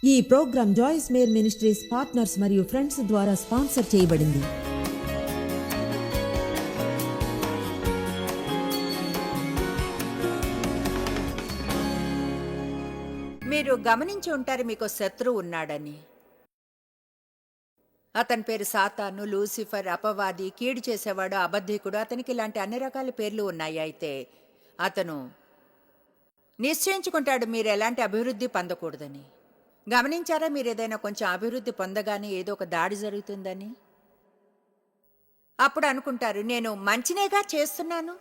ఈ program Joyce Meyer ministries partners మరియు friends ద్వారా స్పాన్సర్ చేయబడింది. మీరు గమనించి ఉంటారు, మీకు శత్రువు ఉన్నాడని. అతని పేరు సాతాను, లూసిఫర్, అపవాది, కీడు చేసేవాడు, అబద్ధికుడు. అతనికి ఇలాంటి అన్ని రకాల పేర్లు ఉన్నాయి. అయితే అతను నిశ్చయించుకుంటాడు మీరు ఎలాంటి అభివృద్ధి పొందకూడదని. గమనించారా, మీరు ఏదైనా కొంచెం అభివృద్ధి పొందగానే ఏదో ఒక దాడి జరుగుతుందని? అప్పుడు అనుకుంటారు నేను మంచినేగా చేస్తున్నాను,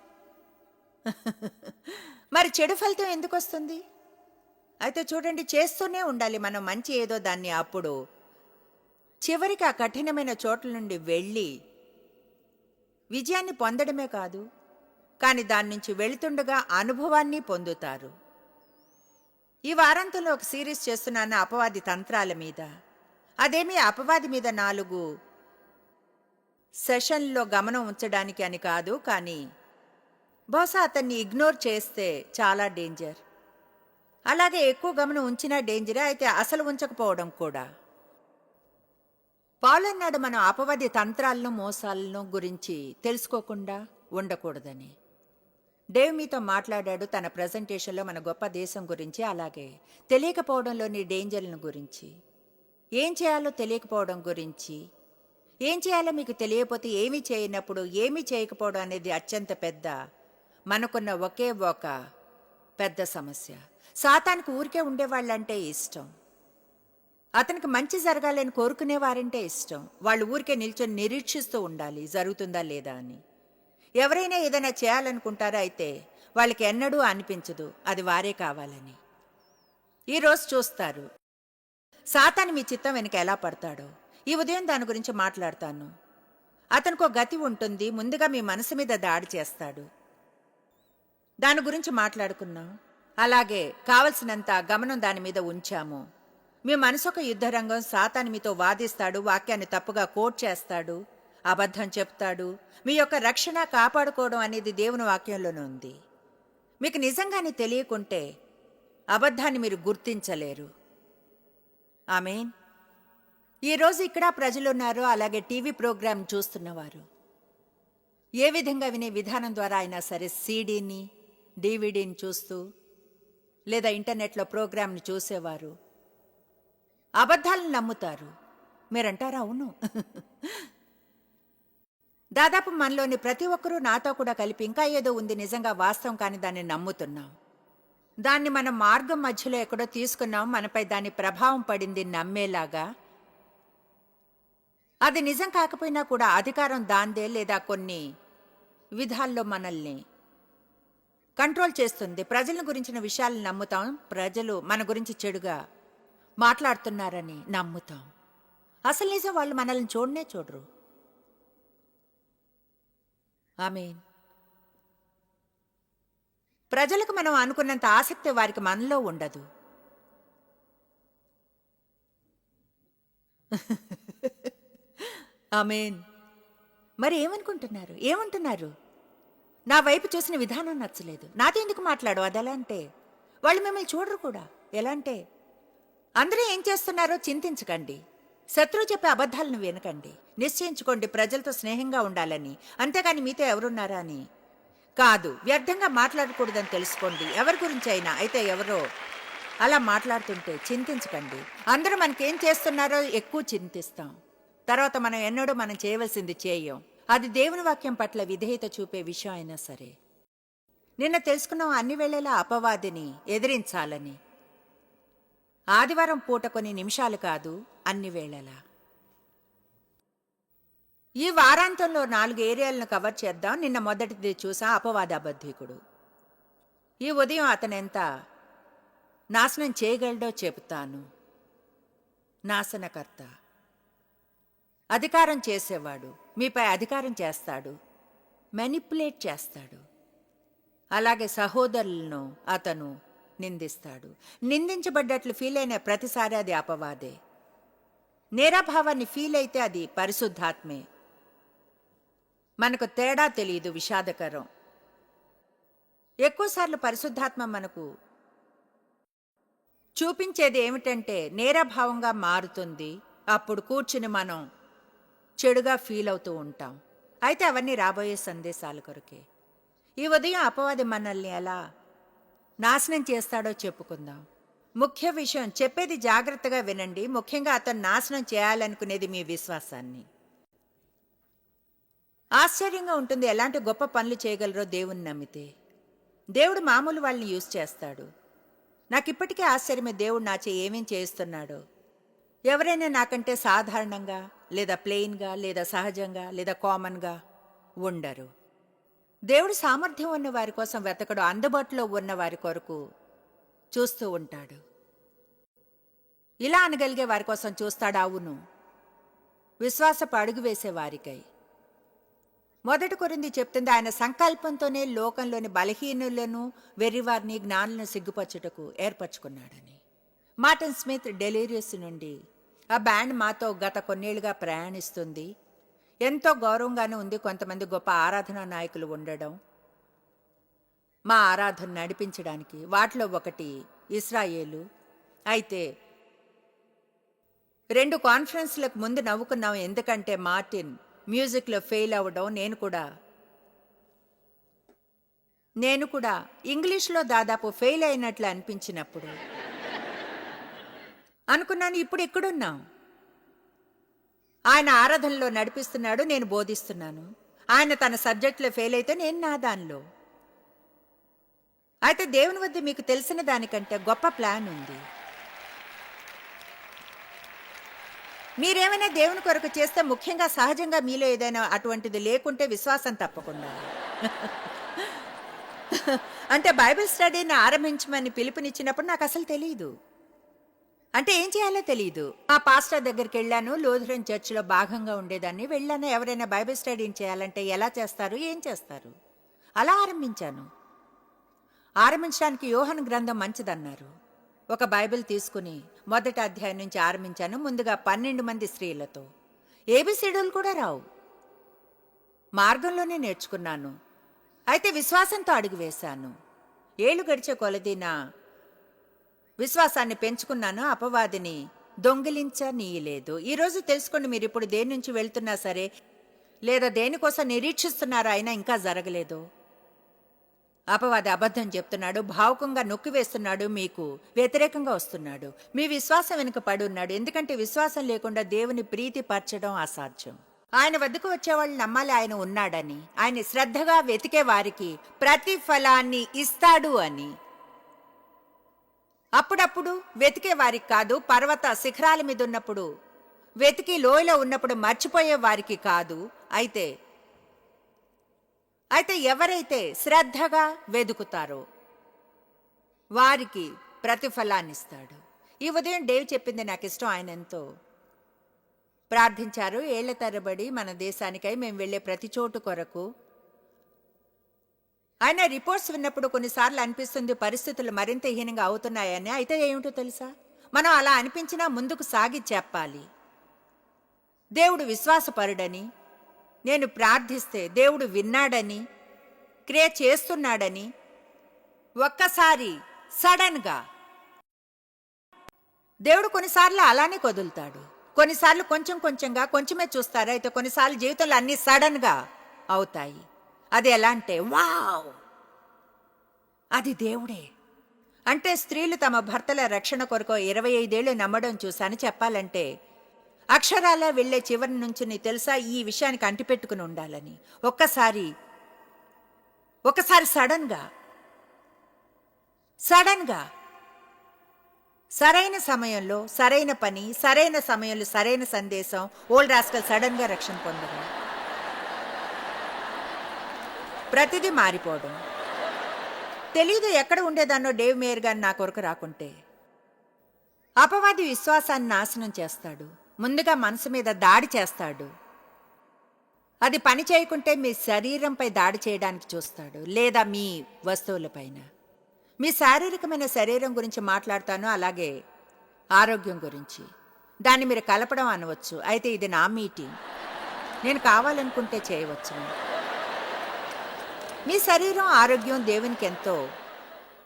మరి చెడు ఫలితం ఎందుకు వస్తుంది? అయితే చూడండి, చేస్తూనే ఉండాలి మనం మంచి ఏదో దాన్ని. అప్పుడు చివరికి ఆ కఠినమైన చోట్ల నుండి వెళ్ళి విజయాన్ని పొందడమే కాదు, కానీ దాని నుంచి వెళుతుండగా అనుభవాన్ని పొందుతారు. ఈ వారాంతంలో ఒక సిరీస్ చేస్తున్నాను అపవాది తంత్రాల మీద. అదేమీ అపవాది మీద 4 సెషన్లో గమనం ఉంచడానికి అని కాదు, కానీ బహుశా అతన్ని ఇగ్నోర్ చేస్తే చాలా డేంజర్. అలాగే ఎక్కువ గమనం ఉంచినా డేంజరే, అయితే అసలు ఉంచకపోవడం కూడా. పౌలు అన్నాడు మనం అపవాది తంత్రాలను మోసాలను గురించి తెలుసుకోకుండా ఉండకూడదని. డేవ్ మీతో మాట్లాడాడు తన ప్రెజెంటేషన్లో మన గొప్ప దేశం గురించి, అలాగే తెలియకపోవడంలోని డేంజర్లను గురించి, ఏం చేయాలో తెలియకపోవడం గురించి. ఏం చేయాలో మీకు తెలియకపోతే ఏమీ చేయనప్పుడు ఏమీ చేయకపోవడం అనేది అత్యంత పెద్ద, మనకున్న ఒకే ఒక పెద్ద సమస్య. సాతానికి ఊరికే ఉండేవాళ్ళంటే ఇష్టం. అతనికి మంచి జరగాలని కోరుకునేవారంటే ఇష్టం. వాళ్ళు ఊరికే నిల్చొని నిరీక్షిస్తూ ఉండాలి జరుగుతుందా లేదా అని. ఎవరైనా ఏదైనా చేయాలనుకుంటారో అయితే వాళ్ళకి ఎన్నడూ అనిపించదు అది వారే కావాలని. ఈరోజు చూస్తారు సాతాను మీ చిత్తం వెనుక ఎలా పడతాడో. ఈ ఉదయం దాని గురించి మాట్లాడతాను. అతనికి ఒక గతి ఉంటుంది, ముందుగా మీ మనసు మీద దాడి చేస్తాడు. దాని గురించి మాట్లాడుకున్నాం. అలాగే కావలసినంత గమనం దాని మీద ఉంచాము. మీ మనసొక యుద్ధరంగం. సాతాను మీతో వాదిస్తాడు, వాక్యాన్ని తప్పుగా కోట్ చేస్తాడు, అబద్ధం చెప్తాడు. మీ యొక్క రక్షణ కాపాడుకోవడం అనేది దేవుని వాక్యంలోనే ఉంది. మీకు నిజంగానే తెలియకుంటే అబద్ధాన్ని మీరు గుర్తించలేరు. ఆమేన్. ఈరోజు ఇక్కడ ప్రజలున్నారు, అలాగే టీవీ ప్రోగ్రాం చూస్తున్నవారు. ఏ విధంగా వినే విధానం ద్వారా అయినా సరే సీడీని డివిడీని చూస్తూ లేదా ఇంటర్నెట్లో ప్రోగ్రాంని చూసేవారు అబద్ధాలను నమ్ముతారు. మీరంటారా అవును. దాదాపు మనలోని ప్రతి ఒక్కరూ నాతో కూడా కలిపి ఇంకా ఏదో ఉంది నిజంగా వాస్తవం కానీ దాన్ని నమ్ముతున్నాం. దాన్ని మనం మార్గం మధ్యలో ఎక్కడో తీసుకున్నాం, మనపై దాని ప్రభావం పడింది నమ్మేలాగా. అది నిజం కాకపోయినా కూడా అధికారం దాందే, లేదా కొన్ని విధాల్లో మనల్ని కంట్రోల్ చేస్తుంది. ప్రజల గురించిన విషయాలను నమ్ముతాం. ప్రజలు మన గురించి చెడుగా మాట్లాడుతున్నారని నమ్ముతాం. అసలు నిజం వాళ్ళు మనల్ని చూడనే చూడరు. ఆమేన్. ప్రజలకు మనం అనుకున్నంత ఆసక్తి వారికి మనలో ఉండదు. ఆమేన్. మరి ఏమంటున్నారు? నా వైపు చూసిన విధానం నచ్చలేదు, నాతో ఎందుకు మాట్లాడు? అది ఎలా అంటే వాళ్ళు మిమ్మల్ని చూడరు కూడా. ఎలా అంటే అందరూ ఏం చేస్తున్నారో చింతించకండి, శత్రువు చెప్పే అబద్ధాలను వినకండి. నిశ్చయించుకోండి ప్రజలతో స్నేహంగా ఉండాలని, అంతేగాని మీతో ఎవరున్నారా అని కాదు. వ్యర్థంగా మాట్లాడకూడదని తెలుసుకోండి. ఎవరి గురించి అయినా అయితే ఎవరో అలా మాట్లాడుతుంటే చింతించకండి. అందరూ మనకేం చేస్తున్నారో ఎక్కువ చింతిస్తాం, తర్వాత మనం ఎన్నడూ మనం చేయవలసింది చేయం. అది దేవుని వాక్యం పట్ల విధేయత చూపే విషయం అయినా సరే. నిన్న తెలుసుకున్నాం అన్ని వేళలా అపవాదిని ఎదిరించాలని. ఆదివారం పూట కొన్ని నిమిషాలు కాదు, అన్ని వేళలా. ఈ వారాంతంలో 4 ఏరియాలను కవర్ చేద్దాం. నిన్న మొదటిది చూసా, అపవాది అబద్ధికుడు. ఈ ఉదయం అతనెంత నాశనం చేయగలడో చెబుతాను. నాశనకర్త, అధికారం చేసేవాడు, మీపై అధికారం చేస్తాడు, మెనిపులేట్ చేస్తాడు. అలాగే సహోదరులను అతను నిందిస్తాడు. నిందించబడ్డట్లు ఫీల్ అయిన ప్రతిసారి అది అపవాదే. నేరాభావాన్ని ఫీల్ అయితే అది పరిశుద్ధాత్మే. మనకు తేడా తెలియదు, విషాదకరం. ఎక్కువసార్లు పరిశుద్ధాత్మ మనకు చూపించేది ఏమిటంటే నేరభావంగా మారుతుంది. అప్పుడు కూర్చుని మనం చెడుగా ఫీల్ అవుతూ ఉంటాం. అయితే అవన్నీ రాబోయే సందేశాల కొరకే. ఈ ఉదయం అపవాది మనల్ని ఎలా నాశనం చేస్తాడో చెప్పుకుందాం. ముఖ్య విషయం చెప్పేది జాగ్రత్తగా వినండి. ముఖ్యంగా అతను నాశనం చేయాలనుకునేది మీ విశ్వాసాన్ని. ఆశ్చర్యంగా ఉంటుంది ఎలాంటి గొప్ప పనులు చేయగలరో దేవుణ్ణి నమ్మితే. దేవుడు మామూలు వాళ్ళని యూజ్ చేస్తాడు. నాకు ఇప్పటికీ ఆశ్చర్యమే దేవుడు నాచే ఏమేం చేస్తున్నాడో. ఎవరైనా నాకంటే సాధారణంగా లేదా ప్లెయిన్గా లేదా సహజంగా లేదా కామన్గా ఉండరు. దేవుడు సామర్థ్యం ఉన్న వారి కోసం వెతకడు, అందుబాటులో ఉన్న వారి కొరకు చూస్తూ ఉంటాడు. ఇలా అనగలిగే వారి కోసం చూస్తాడు. అవును, విశ్వాసపు అడుగు వేసే వారికై. 1 కొరింథీ చెప్తుంది, ఆయన సంకల్పంతోనే లోకంలోని బలహీనులను వెర్రివారిని జ్ఞానులను సిగ్గుపరచుటకు ఏర్పరచుకున్నాడని. మార్టిన్ స్మిత్ డెలీరియస్ నుండి ఆ బ్యాండ్ మాతో గత కొన్నేళ్లుగా ప్రయాణిస్తుంది. ఎంతో గౌరవంగానే ఉంది కొంతమంది గొప్ప ఆరాధనా నాయకులు ఉండడం మా ఆరాధన నడిపించడానికి. వాటిలో ఒకటి ఇస్రాయేలు. అయితే 2 కాన్ఫరెన్స్లకు ముందు నవ్వుకున్నాం, ఎందుకంటే మార్టిన్ మ్యూజిక్లో ఫెయిల్ అవ్వడం, నేను కూడా ఇంగ్లీష్లో దాదాపు ఫెయిల్ అయినట్లు అనిపించినప్పుడు అనుకున్నాను, ఇప్పుడు ఎక్కడున్నాం? ఆయన ఆరాధనలో నడిపిస్తున్నాడు, నేను బోధిస్తున్నాను. ఆయన తన సబ్జెక్టులో ఫెయిల్ అయితే నేను నా దానిలో. అయితే దేవుని వద్ద మీకు తెలిసిన దానికంటే గొప్ప ప్లాన్ ఉంది. మీరేమైనా దేవుని కొరకు చేస్తే, ముఖ్యంగా సహజంగా మీలో ఏదైనా అటువంటిది లేకుంటే విశ్వాసం తప్పకుండా. అంటే బైబిల్ స్టడీని ఆరంభించమని పిలుపునిచ్చినప్పుడు నాకు అసలు తెలియదు, అంటే ఏం చేయాలో తెలియదు. ఆ పాస్టర్ దగ్గరికి వెళ్ళాను, లూథరన్ చర్చిలో భాగంగా ఉండేదాన్ని. వెళ్ళాను, ఎవరైనా బైబిల్ స్టడీని చేయాలంటే ఎలా చేస్తారు, ఏం చేస్తారు, అలా ఆరంభించాను. ఆరంభించడానికి యోహాను గ్రంథం మంచిదన్నారు. ఒక బైబిల్ తీసుకుని 1వ అధ్యాయం నుంచి ఆరంభించాను. ముందుగా 12 మంది స్త్రీలతో. ఏబిసిడీలు కూడా రావు, మార్గంలోనే నేర్చుకున్నాను. అయితే విశ్వాసంతో అడుగు వేశాను. ఏళ్ళు గడిచే కొలది నా విశ్వాసాన్ని పెంచుకున్నాను. అపవాదిని దొంగిలించనీయలేదు. ఈరోజు తెలుసుకోండి, మీరు ఇప్పుడు దేని నుంచి వెళ్తున్నా సరే, లేదా దేనికోసం నిరీక్షిస్తున్నారో అయినా ఇంకా జరగలేదు. అపవాది అబద్ధం చెప్తున్నాడు, భావుకంగా నొక్కివేస్తున్నాడు, మీకు వ్యతిరేకంగా వస్తున్నాడు. మీ విశ్వాసం వెనుక పడి ఉన్నాడు. ఎందుకంటే విశ్వాసం లేకుండా దేవుని ప్రీతి పరచడం అసాధ్యం. ఆయన వద్దకు వచ్చేవాళ్ళు నమ్మాలి ఆయన ఉన్నాడని, ఆయన శ్రద్ధగా వెతికే వారికి ప్రతిఫలాన్ని ఇస్తాడు అని. అప్పుడప్పుడు వెతికే వారికి కాదు, పర్వత శిఖరాల మీద ఉన్నప్పుడు, వెతికి లోయలో ఉన్నప్పుడు మర్చిపోయే వారికి కాదు. అయితే ఎవరైతే శ్రద్ధగా వెతుకుతారో వారికి ప్రతిఫలాన్ని ఇస్తాడు. ఈ ఉదయం డేవ్ చెప్పింది నాకు ఇష్టం. ఆయన ఎంతో ప్రార్థించారు. ఏళ్ల తరబడి మన దేశానికై మేము వెళ్ళే ప్రతి చోటు కొరకు. ఆయన రిపోర్ట్స్ విన్నప్పుడు కొన్నిసార్లు అనిపిస్తుంది పరిస్థితులు మరింత హీనంగా అవుతున్నాయని. అయితే ఏమిటో తెలుసా, మనం అలా అనిపించినా ముందుకు సాగి చెప్పాలి. దేవుడు విశ్వాసపరుడని, నేను ప్రార్థిస్తే దేవుడు విన్నాడని, క్రియ చేస్తున్నాడని. ఒక్కసారి సడన్గా దేవుడు కొన్నిసార్లు అలానే కదులుతాడు, కొన్నిసార్లు కొంచెం కొంచెంగా, కొంచెమే చూస్తారు. అయితే కొన్నిసార్లు జీవితంలో అన్ని సడన్గా అవుతాయి. అది ఎలా అంటే, వావ్, అది దేవుడే. అంటే స్త్రీలు తమ భర్తల రక్షణ కొరకు 25 ఏళ్ళు నమ్మడం చూశాను. చెప్పాలంటే అక్షరాల వెళ్లే చివరి నుంచి నీ తెలుసా ఈ విషయానికి అంటిపెట్టుకుని ఉండాలని. ఒకసారి సడన్గా సరైన సమయంలో సరైన పని, సరైన సమయంలో సరైన సందేశం. ఓల్డ్ రాస్కల్ సడన్గా రక్షణ పొందడం, ప్రతిదీ మారిపోవడం. తెలీదు ఎక్కడ ఉండేదాన్నో డేవ్ మేయర్ గారు నా కొరకు రాకుంటే. అపవాది విశ్వాసాన్ని నాశనం చేస్తాడు. ముందుగా మనసు మీద దాడి చేస్తాడు. అది పని చేయకుంటే మీ శరీరంపై దాడి చేయడానికి చూస్తాడు, లేదా మీ వస్తువులపైన. మీ శారీరకమైన శరీరం గురించి మాట్లాడతాను, అలాగే ఆరోగ్యం గురించి. దాన్ని మీరు కలపడం అనవచ్చు. అయితే ఇది నా మీటింగ్, నేను కావాలనుకుంటే చేయవచ్చు. మీ శరీరం ఆరోగ్యం దేవునికి ఎంతో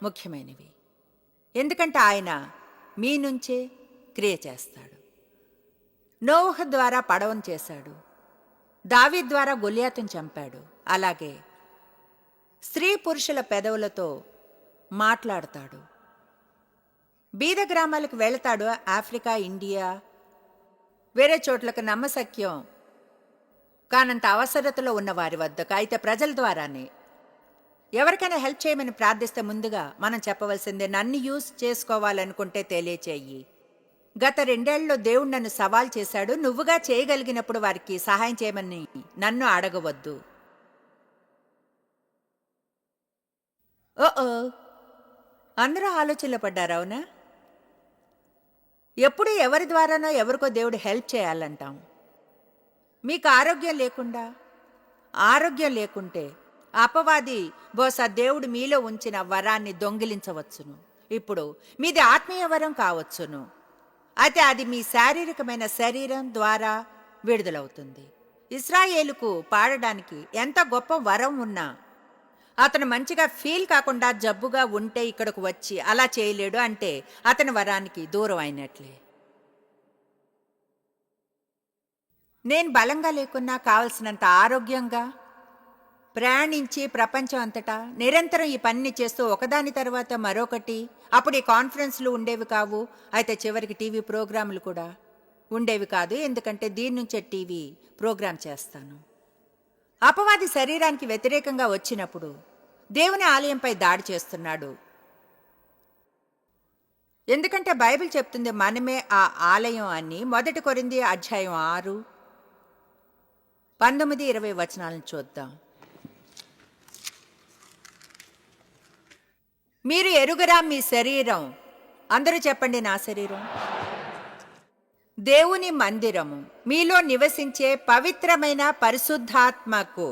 ముఖ్యమైనవి. ఎందుకంటే ఆయన మీ నుంచే క్రియ చేస్తాడు. నోవహు ద్వారా పడవను చేశాడు. దావీదు ద్వారా గొలియాతును చంపాడు. అలాగే స్త్రీ పురుషుల పెదవులతో మాట్లాడతాడు. బీద గ్రామాలకు వెళతాడు. ఆఫ్రికా, ఇండియా, వేరే చోట్లకు నమ్మశక్యం కానంత అవసరతలో ఉన్న వారి వద్దకు, అయితే ప్రజల ద్వారానే. ఎవరికైనా హెల్ప్ చేయమని ప్రార్థిస్తే ముందుగా మనం చెప్పవలసిందే, నన్ను యూజ్ చేసుకోవాలనుకుంటే తెలియచేయి. గత 2 ఏళ్లలో దేవుడు నన్ను సవాల్ చేశాడు. నువ్వుగా చేయగలిగినప్పుడు వారికి సహాయం చేయమని నన్ను అడగవద్దు. ఓ అందరూ ఆలోచనలో పడ్డారు, అవునా? ఎప్పుడు ఎవరి ద్వారానో ఎవరికో దేవుడు హెల్ప్ చేయాలంటాం. మీకు ఆరోగ్యం లేకుంటే అపవాది బహుశా దేవుడు మీలో ఉంచిన వరాన్ని దొంగిలించవచ్చును. ఇప్పుడు మీది ఆత్మీయ వరం కావచ్చును, అయితే అది మీ శారీరకమైన శరీరం ద్వారా విడుదలవుతుంది. ఇశ్రాయేలుకు పాడడానికి ఎంత గొప్ప వరం ఉన్నా అతను మంచిగా ఫీల్ కాకుండా జబ్బుగా ఉంటే ఇక్కడకు వచ్చి అలా చేయలేడు అంటే అతని వరానికి దూరం అయినట్లే. నేను బలంగా లేకున్నా కావలసినంత ఆరోగ్యంగా ప్రయాణించి ప్రపంచం అంతటా నిరంతరం ఈ పనిని చేస్తూ ఒకదాని తర్వాత మరొకటి. అప్పుడు ఈ కాన్ఫరెన్స్లు ఉండేవి కావు, అయితే చివరికి టీవీ ప్రోగ్రాములు కూడా ఉండేవి కాదు, ఎందుకంటే దీని నుంచే టీవీ ప్రోగ్రాం చేస్తాను. అపవాది శరీరానికి వ్యతిరేకంగా వచ్చినప్పుడు దేవుని ఆలయంపై దాడి చేస్తున్నాడు. ఎందుకంటే బైబిల్ చెప్తుంది మనమే ఆ ఆలయం అని. 1 కొరింథీ అధ్యాయం 6, 19, 20 వచనాలను చూద్దాం. మీరు ఎరుగరా మీ శరీరం, అందరూ చెప్పండి, నా శరీరం దేవుని మందిరము, మీలో నివసించే పవిత్రమైన పరిశుద్ధాత్మకు.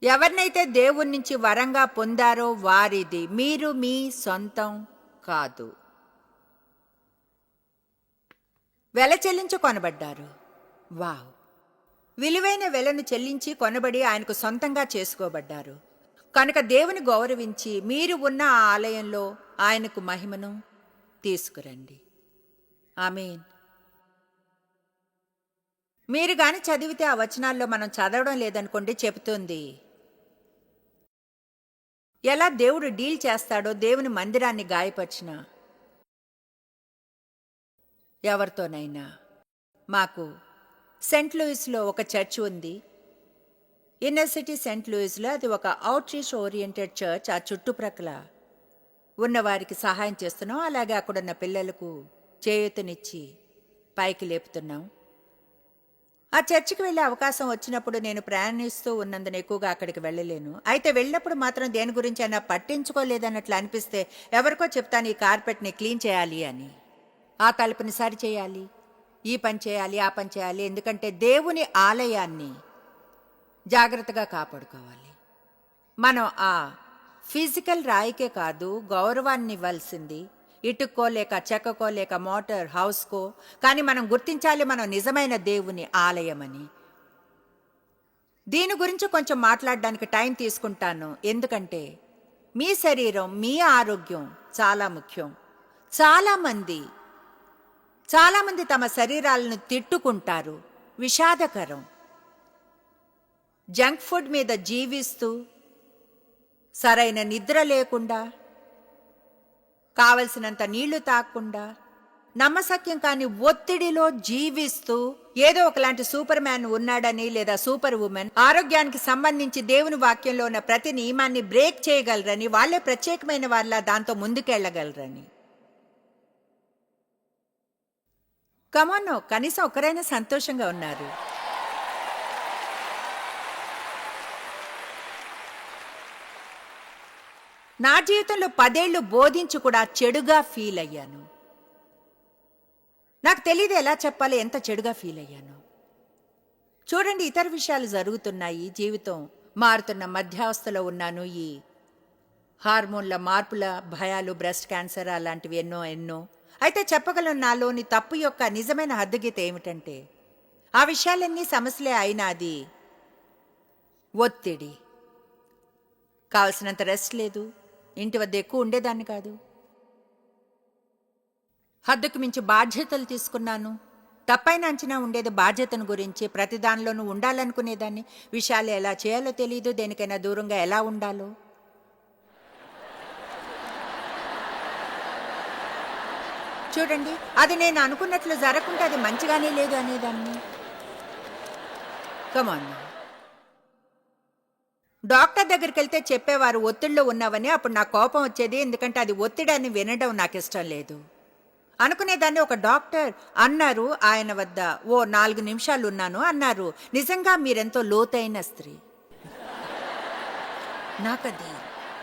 ఎవరినైతే దేవుని నుంచి వరంగా పొందారో వారిది, మీరు మీ సొంతం కాదు. వెల చెల్లించి కొనబడ్డారు. వావ్! విలువైన వెలను చెల్లించి కొనబడి ఆయనకు సొంతంగా చేసుకోబడ్డారు. కనుక దేవుని గౌరవించి మీరు ఉన్న ఆ ఆలయంలో ఆయనకు మహిమను తీసుకురండి. ఆమేన్. మీరు గాని చదివితే ఆ వచనాల్లో మనం చదవడం లేదనుకోండి, చెబుతుంది ఎలా దేవుడు డీల్ చేస్తాడో. దేవుని మందిరాన్ని గాయపరిచిన ఎవరితోనైనా. మాకు సెంట్ లూయిస్లో ఒక చర్చ్ ఉంది, ఇన్నర్ సిటీ సెంట్ లూయిస్లో. అది ఒక అవుట్ రీచ్ ఓరియంటెడ్ చర్చ్. ఆ చుట్టుప్రక్కల ఉన్నవారికి సహాయం చేస్తున్నాం. అలాగే అక్కడున్న పిల్లలకు చేయూతనిచ్చి పైకి లేపుతున్నాం. ఆ చర్చికి వెళ్ళే అవకాశం వచ్చినప్పుడు నేను ప్రయాణిస్తూ ఉన్నందున ఎక్కువగా అక్కడికి వెళ్ళలేను. అయితే వెళ్ళినప్పుడు మాత్రం దేని గురించి అయినా పట్టించుకోలేదన్నట్లు అనిపిస్తే ఎవరికో చెప్తాను, ఈ కార్పెట్ని క్లీన్ చేయాలి అని, ఆ తలుపుని సరి చేయాలి, ఈ పని చేయాలి, ఆ పని చేయాలి. ఎందుకంటే దేవుని ఆలయాన్ని జాగ్రత్తగా కాపాడుకోవాలి. మనం ఆ ఫిజికల్ రాయికే కాదు గౌరవాన్ని ఇవ్వాల్సింది, ఇటుక్కో లేక చెక్కకో లేక మోటార్ హౌస్కో. కానీ మనం గుర్తించాలి మనం నిజమైన దేవుని ఆలయమని. దీని గురించి కొంచెం మాట్లాడడానికి టైం తీసుకుంటాను, ఎందుకంటే మీ శరీరం, మీ ఆరోగ్యం చాలా ముఖ్యం. చాలామంది తమ శరీరాలను తిట్టుకుంటారు, విషాదకరం. జంక్ ఫుడ్ మీద జీవిస్తూ, సరైన నిద్ర లేకుండా, కావలసినంత నీళ్లు తాగకుండా, నమ్మశక్యం కాని ఒత్తిడిలో జీవిస్తూ, ఏదో ఒకలాంటి సూపర్ మ్యాన్ ఉన్నాడని లేదా సూపర్ ఉమెన్ ఆరోగ్యానికి సంబంధించి దేవుని వాక్యంలో ఉన్న ప్రతి నియమాన్ని బ్రేక్ చేయగలరని, వాళ్లే ప్రత్యేకమైన వాళ్ళ దాంతో ముందుకెళ్లగలరని. కమాన్, కనీసం ఒకరైనా సంతోషంగా ఉన్నారు. నా జీవితంలో 10 ఏళ్లు బోధించి కూడా చెడుగా ఫీల్ అయ్యాను. నాకు తెలియదు ఎలా చెప్పాలి, ఎంత చెడుగా ఫీల్ అయ్యాను. చూడండి, ఇతర విషయాలు జరుగుతున్నాయి, జీవితం మారుతున్న మధ్యావస్థలో ఉన్నాను. ఈ హార్మోన్ల మార్పుల భయాలు, బ్రెస్ట్ క్యాన్సర్ అలాంటివి ఎన్నో. అయితే చెప్పగలను నాలోని తప్పు యొక్క నిజమైన హద్దుగీత ఏమిటంటే, ఆ విషయాలన్నీ సమస్యలే అయినా అది ఒత్తిడి. కావలసినంత రెస్ట్ లేదు, ఇంటి వద్ద ఎక్కువ ఉండేదాన్ని కాదు. హద్దుకు మించి బాధ్యతలు తీసుకున్నాను. తప్పైన అంచనా ఉండేది బాధ్యతను గురించి. ప్రతి దానిలోనూ ఉండాలనుకునేదాన్ని. విషయాలు ఎలా చేయాలో తెలియదు, దేనికైనా దూరంగా ఎలా ఉండాలో. చూడండి, అది నేను అనుకున్నట్లు జరగకుంటే అది మంచిగానే లేదు అనేదాన్ని. కమాన్, డాక్టర్ దగ్గరికి వెళ్తే చెప్పేవారు ఒత్తిడిలో ఉన్నావని. అప్పుడు నాకు కోపం వచ్చేది, ఎందుకంటే అది ఒత్తిడిని వినడం నాకు ఇష్టం లేదు. అనుకునేదాన్ని, ఒక డాక్టర్ అన్నారు ఆయన వద్ద 4 నిమిషాలు ఉన్నాను అన్నారు. నిజంగా మీరెంతో లోతైన స్త్రీ. నాకది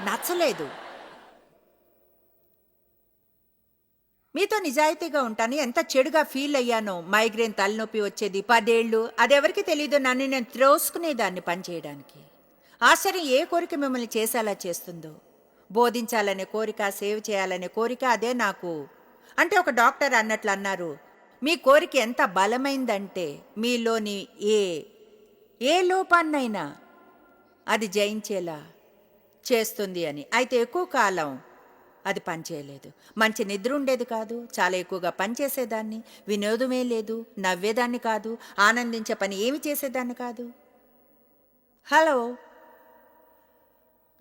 నచ్చలేదు. మీతో నిజాయితీగా ఉంటాను. ఎంత చెడుగా ఫీల్ అయ్యానో. మైగ్రేన్, తలనొప్పి వచ్చేది 10 ఏళ్ళు. అదెవరికి తెలీదు. నన్ను నేను త్రోసుకునేదాన్ని పనిచేయడానికి. ఆశ్చర్యం, ఏ కోరిక మిమ్మల్ని చేసేలా చేస్తుందో. బోధించాలనే కోరిక, సేవ్ చేయాలనే కోరిక, అదే నాకు. అంటే ఒక డాక్టర్ అన్నట్లు అన్నారు, మీ కోరిక ఎంత బలమైందంటే మీలోని ఏ లోపాన్నైనా అది జయించేలా చేస్తుంది అని. అయితే ఎక్కువ కాలం అది పనిచేయలేదు. మంచి నిద్ర ఉండేది కాదు. చాలా ఎక్కువగా పనిచేసేదాన్ని. వినోదమే లేదు. నవ్వేదాన్ని కాదు. ఆనందించే పని ఏమి చేసేదాన్ని కాదు. హలో,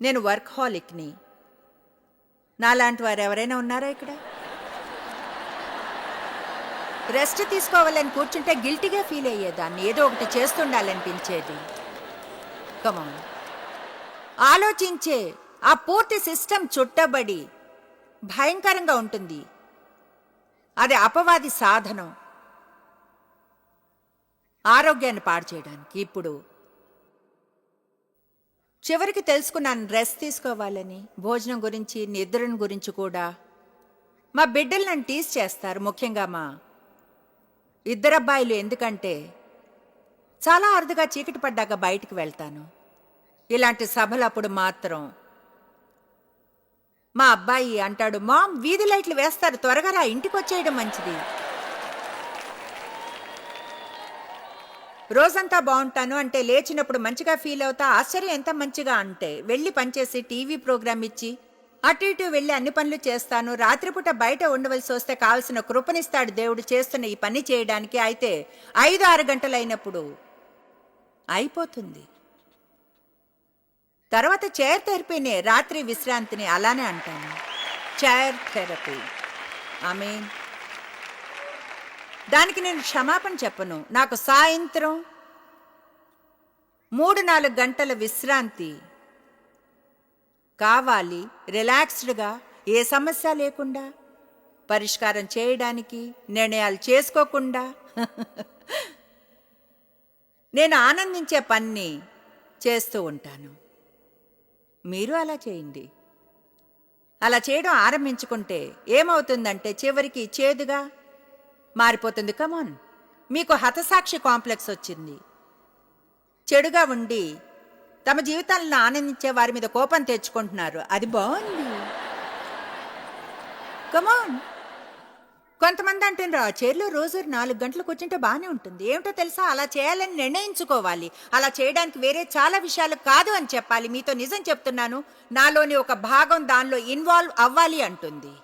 నేను వర్క్హాలిక్ని. నాలాంటి వారు ఎవరైనా ఉన్నారా ఇక్కడ? రెస్ట్ తీసుకోవాలని కూర్చుంటే గిల్టీగా ఫీల్ అయ్యేదాన్ని. ఏదో ఒకటి చేస్తుండాలనిపించేది. కమాన్, ఆలోచించే ఆ పూర్తి సిస్టమ్ చుట్టబడి భయంకరంగా ఉంటుంది. అది అపవాది సాధనం ఆరోగ్యాన్ని పాడు చేయడానికి. ఇప్పుడు చివరికి తెలుసుకున్నాను రెస్ట్ తీసుకోవాలని. భోజనం గురించి, నిద్రను గురించి కూడా. మా బిడ్డలు నన్ను టీజ్ చేస్తారు, ముఖ్యంగా మా 2 అబ్బాయిలు. ఎందుకంటే చాలా అరుదుగా చీకటి పడ్డాక బయటికి వెళ్తాను. ఇలాంటి సభలప్పుడు మాత్రం మా అబ్బాయి అంటాడు, మామ్ వీధి లైట్లు వేస్తారు, త్వరగా రా, ఇంటికి వచ్చేయడం మంచిది. రోజంతా బాగుంటాను అంటే లేచినప్పుడు మంచిగా ఫీల్ అవుతా. ఆశ్చర్యం, ఎంత మంచిగా అంటే వెళ్ళి పనిచేసి టీవీ ప్రోగ్రామ్ ఇచ్చి అటు ఇటు వెళ్ళి అన్ని పనులు చేస్తాను. రాత్రిపూట బయట ఉండవలసి వస్తే కావలసిన కృపనిస్తాడు దేవుడు చేస్తున్న ఈ పని చేయడానికి. అయితే 5-6 గంటలు అయినప్పుడు అయిపోతుంది. తర్వాత చైర్ థెరపీనే, రాత్రి విశ్రాంతిని అలానే అంటాను, చైర్ థెరపీ. ఆమేన్. దానికి నేను క్షమాపణ చెప్పను. నాకు సాయంత్రం 3-4 గంటల విశ్రాంతి కావాలి. రిలాక్స్డ్గా, ఏ సమస్య లేకుండా, పరిష్కారం చేయడానికి, నిర్ణయాలు చేసుకోకుండా నేను ఆనందించే పని చేస్తూ ఉంటాను. మీరు అలా చేయండి. అలా చేయడం ఆరంభించుకుంటే ఏమవుతుందంటే చివరికి చేదుగా మారిపోతుంది. కమాన్, మీకు హతసాక్షి కాంప్లెక్స్ వచ్చింది. చెడుగా ఉండి తమ జీవితాలను ఆనందించే వారి మీద కోపం తెచ్చుకుంటున్నారు. అది బాగుంది. కమాన్, కొంతమంది అంటున్నారు ఆ చైర్లో రోజు 4 గంటలు కూర్చుంటే బాగానే ఉంటుంది. ఏమిటో తెలుసా, అలా చేయాలని నిర్ణయించుకోవాలి. అలా చేయడానికి వేరే చాలా విషయాలు కాదు అని చెప్పాలి. మీతో నిజం చెప్తున్నాను, నాలోని ఒక భాగం దానిలో ఇన్వాల్వ్ అవ్వాలి అంటుంది.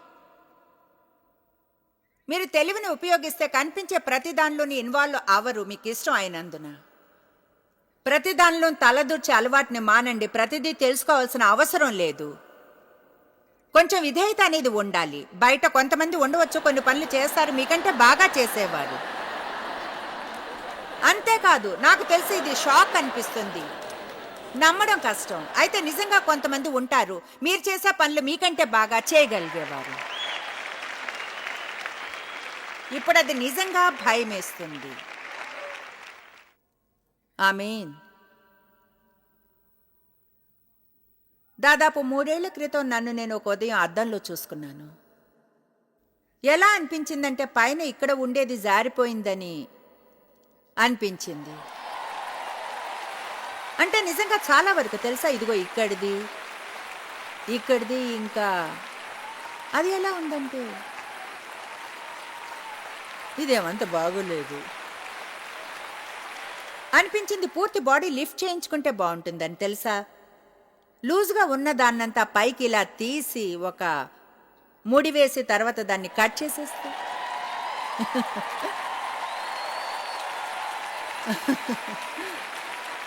మీరు తెలివిని ఉపయోగిస్తే కనిపించే ప్రతి దానిలోని ఇన్వాల్వ్ అవ్వరు, మీకు ఇష్టం అయినందున. ప్రతి దానిలో తలదూర్చే అలవాటుని మానండి. ప్రతిదీ తెలుసుకోవాల్సిన అవసరం లేదు. కొంచెం విధేయత అనేది ఉండాలి. బయట కొంతమంది ఉండవచ్చు, కొన్ని పనులు చేస్తారు మీకంటే బాగా చేసేవారు. అంతేకాదు, నాకు తెలిసి ఇది షాక్ అనిపిస్తుంది, నమ్మడం కష్టం. అయితే నిజంగా కొంతమంది ఉంటారు మీరు చేసే పనులు మీకంటే బాగా చేయగలిగేవారు. ఇప్పుడు అది నిజంగా భయమేస్తుంది. ఆమేన్. దాదాపు 3 ఏళ్ల క్రితం నన్ను నేను ఒక ఉదయం అద్దంలో చూసుకున్నాను. ఎలా అనిపించిందంటే పైన ఇక్కడ ఉండేది జారిపోయిందని అనిపించింది. అంటే నిజంగా చాలా వరకు తెలుసా, ఇదిగో ఇక్కడిది, ఇంకా అది ఎలా ఉందంటే ఇదేమంత బాగోలేదు అనిపించింది. పూర్తి బాడీ లిఫ్ట్ చేయించుకుంటే బాగుంటుందని తెలుసా. లూజ్గా ఉన్న దాన్నంతా పైకి ఇలా తీసి ఒక ముడి వేసి తర్వాత దాన్ని కట్ చేసేస్తే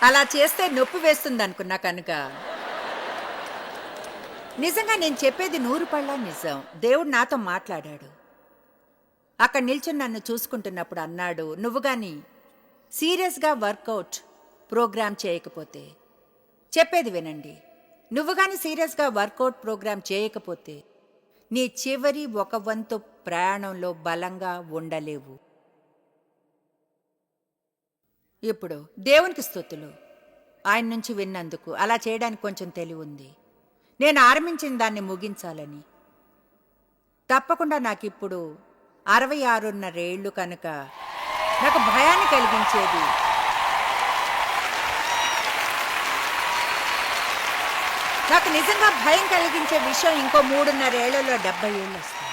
అలా చేస్తే నొప్పి వేస్తుంది అనుకున్నా కనుక నిజంగా నేను చెప్పేది 100% నిజం. దేవుడు నాతో మాట్లాడాడు. అక్కడ నిల్చుని నన్ను చూసుకుంటున్నప్పుడు అన్నాడు, నువ్వు కానీ సీరియస్గా వర్కౌట్ ప్రోగ్రామ్ చేయకపోతే, చెప్పేది వినండి, నువ్వు కానీ సీరియస్గా వర్కౌట్ ప్రోగ్రామ్ చేయకపోతే నీ చివరి ఒక వంతు ప్రయాణంలో బలంగా ఉండలేవు. ఇప్పుడు దేవునికి స్తుతులు, ఆయన నుంచి విన్నందుకు. అలా చేయడానికి కొంచెం తెలివి ఉంది. నేను ఆరంభించిన దాన్ని ముగించాలని. తప్పకుండా నాకు ఇప్పుడు 66.5 ఏళ్ళు కనుక నాకు భయాన్ని కలిగించేది నాకు నిజంగా భయం కలిగించే విషయం ఇంకో 3.5 ఏళ్లలో 70 ఏళ్ళు వస్తాయి.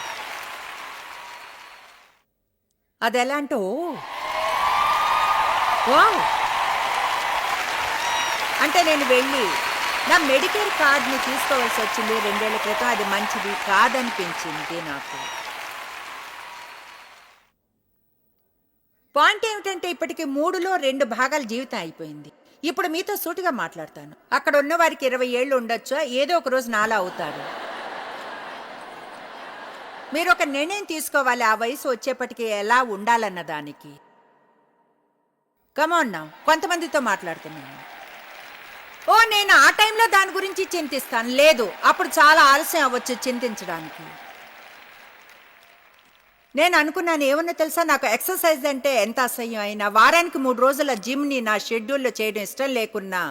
అది ఎలా అంటే వావ్ అంటే నేను వెళ్ళి నా మెడికేర్ కార్డుని తీసుకోవాల్సి వచ్చింది 2 ఏళ్ల క్రితం. అది మంచిది కాదనిపించింది నాకు. పాయింట్ ఏమిటంటే ఇప్పటికి 3లో 2 భాగాల జీవితం అయిపోయింది. ఇప్పుడు మీతో సూటిగా మాట్లాడతాను. అక్కడ ఉన్న వారికి 20 ఏళ్ళు ఉండొచ్చా, ఏదో ఒక రోజు నాలా అవుతారు. మీరు ఒక నిర్ణయం తీసుకోవాలి ఆ వయసు వచ్చేప్పటికి ఎలా ఉండాలన్న దానికి. కమాన్ నా, కొంతమందితో మాట్లాడుతున్నాను. నేను ఆ టైంలో దాని గురించి చింతిస్తాను. లేదు, అప్పుడు చాలా ఆలస్యం అవ్వచ్చు చింతించడానికి. నేను అనుకున్నాను ఏమన్నా తెలుసా, నాకు ఎక్సర్సైజ్ అంటే ఎంత అసహ్యం అయినా, వారానికి 3 రోజుల జిమ్ని నా షెడ్యూల్లో చేయడం ఇష్టం లేకున్నా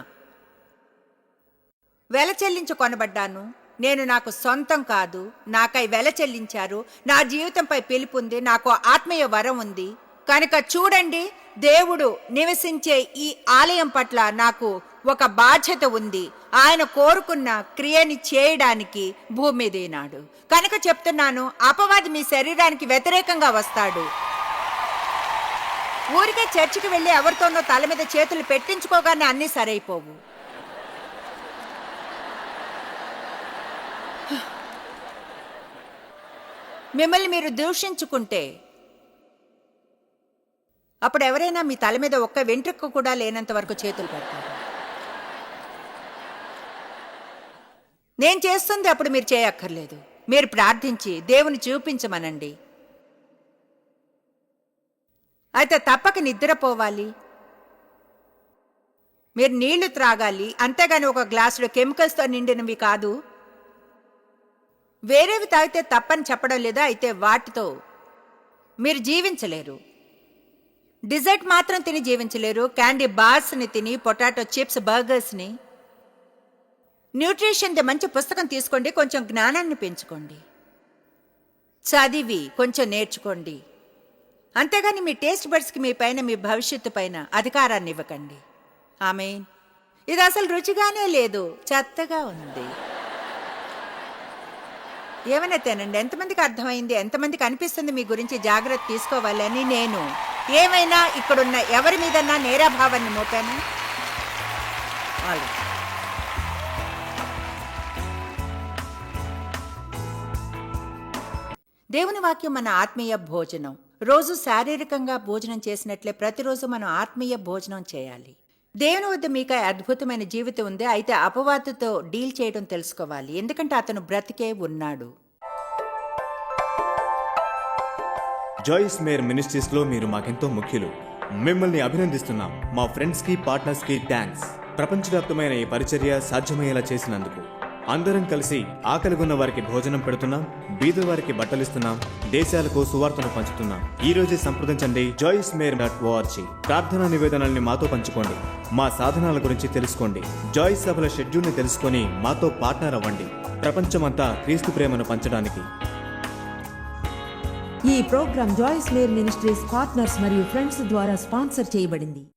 వెల చెల్లించి కొనబడ్డాను. నేను నాకు సొంతం కాదు, నాకై వెల చెల్లించారు. నా జీవితంపై పిలుపుంది, నాకు ఆత్మీయ వరం ఉంది. కనుక చూడండి, దేవుడు నివసించే ఈ ఆలయం పట్ల నాకు ఒక బాధ్యత ఉంది. ఆయన కోరుకున్న క్రియని చేయడానికి భూమి దిగినాడు. కనుక చెప్తున్నాను, అపవాది మీ శరీరానికి వ్యతిరేకంగా వస్తాడు. ఊరికే చర్చికి వెళ్ళి ఎవరితోనో తల మీద చేతులు పెట్టించుకోగానే అన్నీ సరైపోవు. మిమ్మల్ని మీరు దూషించుకుంటే అప్పుడు ఎవరైనా మీ తల మీద ఒక్క వెంట్రుక కూడా లేనంత వరకు చేతులు పెడతారు. నేను చేస్తుంది అప్పుడు మీరు చేయక్కర్లేదు. మీరు ప్రార్థించి దేవుని చూపించమనండి. అయితే తప్పక నిద్రపోవాలి, మీరు నీళ్లు త్రాగాలి, అంతేగాని ఒక గ్లాసులో కెమికల్స్తో నిండినవి కాదు. వేరేవి తాగితే తప్పని చెప్పడం లేదా, అయితే వాటితో మీరు జీవించలేరు. డిజర్ట్ మాత్రం తిని జీవించలేరు. క్యాండీ బార్స్ని తిని, పొటాటో చిప్స్, బర్గర్స్ని. న్యూట్రిషన్ మంచి పుస్తకం తీసుకోండి, కొంచెం జ్ఞానాన్ని పెంచుకోండి, చదివి కొంచెం నేర్చుకోండి. అంతేగాని మీ టేస్ట్ బడ్స్కి మీ పైన, మీ భవిష్యత్తు పైన అధికారాన్ని ఇవ్వకండి. ఆమేన్. ఇది అసలు రుచిగానే లేదు, చెత్తగా ఉంది. ఏమైనా తినండి. ఎంతమందికి అర్థమైంది, ఎంతమందికి అనిపిస్తుంది మీ గురించి జాగ్రత్త తీసుకోవాలని? నేను ఏమైనా ఇక్కడున్న ఎవరి మీదన్నా నేరాభావాన్ని మోపాను? దేవుని వాక్యం మన ఆత్మీయ భోజనం. రోజు శారీరకంగా భోజనం చేసినట్లే ప్రతిరోజు మనం ఆత్మీయ భోజనం చేయాలి. దేవుని వద్ద మీకు అద్భుతమైన జీవితం ఉంది. అయితే అపవాదుతో డీల్ చేయడం తెలుసుకోవాలి, ఎందుకంటే అతను బ్రతికే ఉన్నాడు. జాయిస్ మేర్ మినిస్ట్రీస్ లో మీరు మాకెంతో ముఖ్యులు. మిమ్మల్ని అభినందిస్తున్నాం. మా ఫ్రెండ్స్ కి, పార్ట్నర్స్ కి థ్యాంక్స్. ప్రపంచవ్యాప్తమైన ఈ పరిచర్య సాధ్యమయ్యేలా చేసినందుకు. అందరం కలిసి ఆకలిగొన్న వారికి భోజనం పెడుతున్నాం, బీద వారికి బట్టలిస్తున్నాం, దేశాలకు సువార్తను పంచుతున్నాం. ఈ రోజే సంప్రదించండి joycemeir.org. ప్రార్థనా నివేదనల్ని మాతో పంచుకోండి, మా సాధనాల గురించి తెలుసుకోండి, జాయిస్ సభల షెడ్యూల్ని తెలుసుకొని మాతో పార్ట్నర్ అవ్వండి. ప్రపంచమంతా క్రీస్తు ప్రేమను పంచడానికి. ఈ program Joyce Meyer ministries partners మరియు ఫ్రెండ్స్ ద్వారా స్పాన్సర్ చేయబడింది.